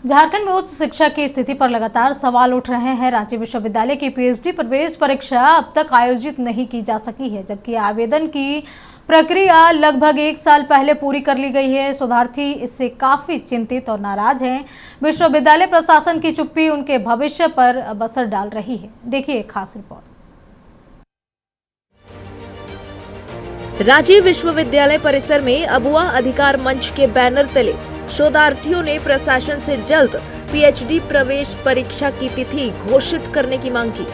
झारखंड में उच्च शिक्षा की स्थिति पर लगातार सवाल उठ रहे हैं। रांची विश्वविद्यालय की पीएचडी प्रवेश परीक्षा अब तक आयोजित नहीं की जा सकी है, जबकि आवेदन की प्रक्रिया लगभग 1 साल पहले पूरी कर ली गई है। शोधार्थी इससे काफी चिंतित और नाराज हैं। विश्वविद्यालय प्रशासन की चुप्पी उनके भविष्य पर असर डाल रही है। देखिए खास रिपोर्ट। रांची विश्वविद्यालय परिसर में अबुआ अधिकार मंच के बैनर तले शोधार्थियों ने प्रशासन से जल्द पीएचडी प्रवेश परीक्षा की तिथि घोषित करने की मांग की।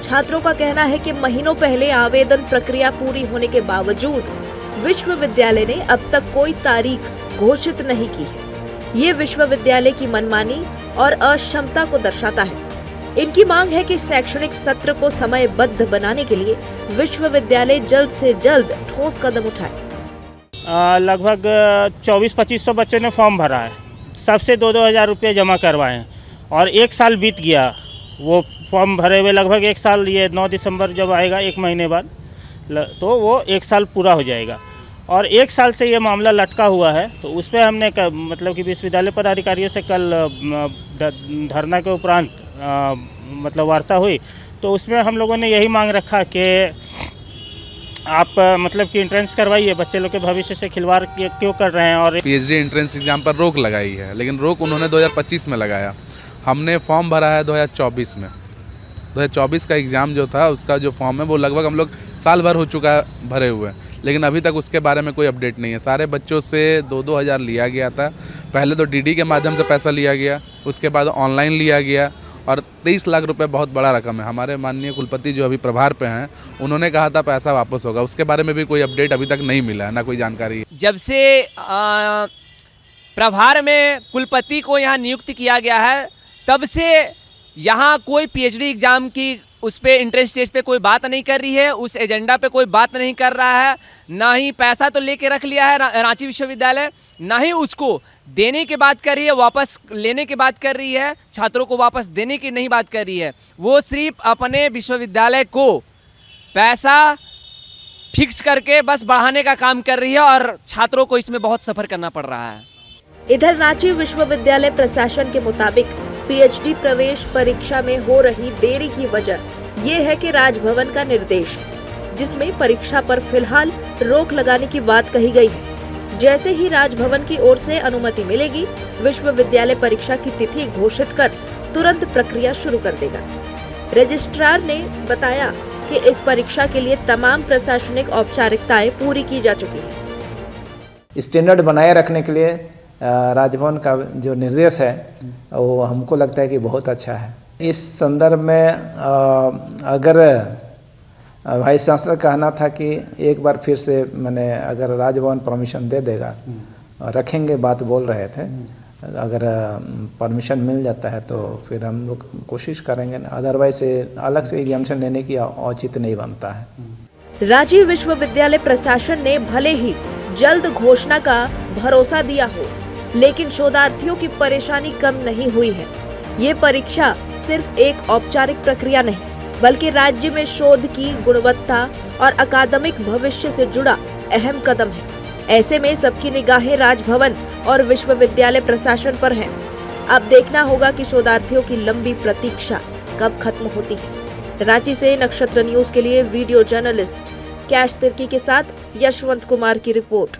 छात्रों का कहना है कि महीनों पहले आवेदन प्रक्रिया पूरी होने के बावजूद विश्वविद्यालय ने अब तक कोई तारीख घोषित नहीं की है। ये विश्वविद्यालय की मनमानी और अक्षमता को दर्शाता है। इनकी मांग है कि शैक्षणिक सत्र को समयबद्ध बनाने के लिए विश्वविद्यालय जल्द से जल्द ठोस कदम उठाए। लगभग 2400-2500 बच्चों ने फॉर्म भरा है, सबसे 2-2 हज़ार रुपये जमा करवाए हैं और 1 साल बीत गया वो फॉर्म भरे हुए। लगभग 1 साल, ये 9 दिसंबर जब आएगा 1 महीने बाद, तो वो 1 साल पूरा हो जाएगा और 1 साल से ये मामला लटका हुआ है। तो उस पर हमने मतलब कि विश्वविद्यालय पदाधिकारियों से कल धरना के उपरांत मतलब वार्ता हुई, तो उसमें हम लोगों ने यही मांग रखा कि आप मतलब कि एंट्रेंस करवाइए, बच्चे लोग के भविष्य से खिलवाड़ क्यों कर रहे हैं। और पीएचडी एंट्रेंस एग्जाम पर रोक लगाई है, लेकिन रोक उन्होंने 2025 में लगाया। हमने फॉर्म भरा है 2024 में। 2024 का एग्ज़ाम जो था, उसका जो फॉर्म है वो लगभग हम लोग साल भर हो चुका है भरे हुए, लेकिन अभी तक उसके बारे में कोई अपडेट नहीं है। सारे बच्चों से 2-2 हज़ार लिया गया था। पहले तो डीडी के माध्यम से पैसा लिया गया, उसके बाद ऑनलाइन लिया गया और 23 लाख रुपए बहुत बड़ा रकम है। हमारे माननीय कुलपति जो अभी प्रभार पे हैं, उन्होंने कहा था पैसा वापस होगा, उसके बारे में भी कोई अपडेट अभी तक नहीं मिला है, ना कोई जानकारी। जब से प्रभार में कुलपति को यहाँ नियुक्त किया गया है, तब से यहाँ कोई पीएचडी एग्ज़ाम की उस पर इंट्रेंस टेस्ट पे कोई बात नहीं कर रही है, उस एजेंडा पे कोई बात नहीं कर रहा है। ना ही पैसा तो लेके रख लिया है रांची विश्वविद्यालय, ना ही उसको देने की बात कर रही है, वापस लेने की बात कर रही है, छात्रों को वापस देने की नहीं बात कर रही है। वो सिर्फ अपने विश्वविद्यालय को पैसा फिक्स करके बस बढ़ाने का काम कर रही है और छात्रों को इसमें बहुत सफ़र करना पड़ रहा है। इधर रांची विश्वविद्यालय प्रशासन के मुताबिक पीएचडी प्रवेश परीक्षा में हो रही देरी की वजह ये है कि राजभवन का निर्देश, जिसमें परीक्षा पर फिलहाल रोक लगाने की बात कही गई है। जैसे ही राजभवन की ओर से अनुमति मिलेगी, विश्वविद्यालय परीक्षा की तिथि घोषित कर तुरंत प्रक्रिया शुरू कर देगा। रजिस्ट्रार ने बताया कि इस परीक्षा के लिए तमाम प्रशासनिक औपचारिकताएं पूरी की जा चुकी है। स्टैंडर्ड बनाए रखने के लिए राजभवन का जो निर्देश है वो हमको लगता है कि बहुत अच्छा है। इस संदर्भ में अगर वाइस चांसलर कहना था कि एक बार फिर से मैंने अगर राजभवन परमिशन दे देगा, रखेंगे बात बोल रहे थे। अगर परमिशन मिल जाता है तो फिर हम लोग कोशिश करेंगे, अदरवाइज अलग से एग्जामिनेशन लेने की औचित्य नहीं बनता है। रांची विश्वविद्यालय प्रशासन ने भले ही जल्द घोषणा का भरोसा दिया हो, लेकिन शोधार्थियों की परेशानी कम नहीं हुई है। ये परीक्षा सिर्फ एक औपचारिक प्रक्रिया नहीं, बल्कि राज्य में शोध की गुणवत्ता और अकादमिक भविष्य से जुड़ा अहम कदम है। ऐसे में सबकी निगाहें राजभवन और विश्वविद्यालय प्रशासन पर हैं। अब देखना होगा कि शोधार्थियों की लंबी प्रतीक्षा कब खत्म होती है। रांची से नक्षत्र न्यूज के लिए वीडियो जर्नलिस्ट कैश तिर्की के साथ यशवंत कुमार की रिपोर्ट।